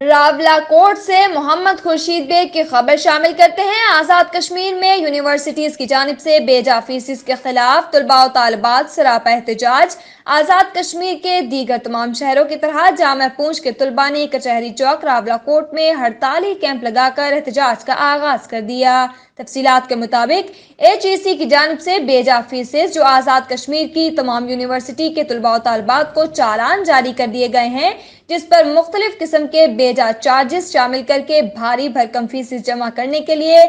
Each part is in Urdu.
راولا کوٹ سے محمد خورشید بیگ کی خبر شامل کرتے ہیں۔ آزاد کشمیر میں یونیورسٹیز کی جانب سے بے جا فیسز کے خلاف طلباء و طالبات سراپا احتجاج۔ آزاد کشمیر کے دیگر تمام شہروں کی طرح جامعہ پونچھ کے طلباء نے کچہری چوک راولا کوٹ میں ہڑتالی کیمپ لگا کر احتجاج کا آغاز کر دیا۔ تفصیلات کے مطابق HEC کی جانب سے بے جا فیسز جو آزاد کشمیر کی تمام یونیورسٹی کے طلباء و طالبات کو چالان جاری کر دیے گئے ہیں، جس پر مختلف قسم کے بے جا چارجز شامل کر کے بھاری بھرکم فیسز جمع کرنے کے لیے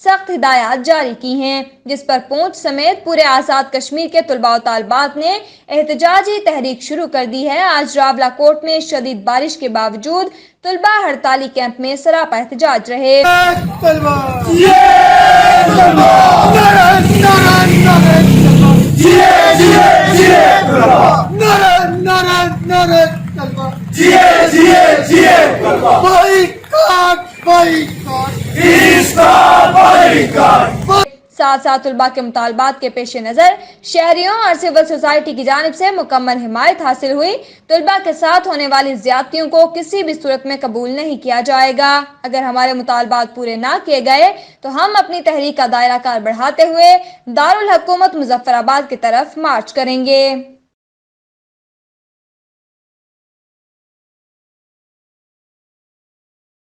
سخت ہدایات جاری کی ہیں، جس پر پونچھ سمیت پورے آزاد کشمیر کے طلباء و طالبات نے احتجاجی تحریک شروع کر دی ہے۔ آج راولا کوٹ میں شدید بارش کے باوجود طلباء ہڑتالی کیمپ میں سراپا احتجاج رہے۔ ساتھ ساتھ طلباء کے مطالبات کے پیش نظر شہریوں اور سول سوسائٹی کی جانب سے مکمل حمایت حاصل ہوئی۔ طلباء کے ساتھ ہونے والی زیادتیوں کو کسی بھی صورت میں قبول نہیں کیا جائے گا۔ اگر ہمارے مطالبات پورے نہ کیے گئے تو ہم اپنی تحریک کا دائرہ کار بڑھاتے ہوئے دارالحکومت مظفر آباد کی طرف مارچ کریں گے۔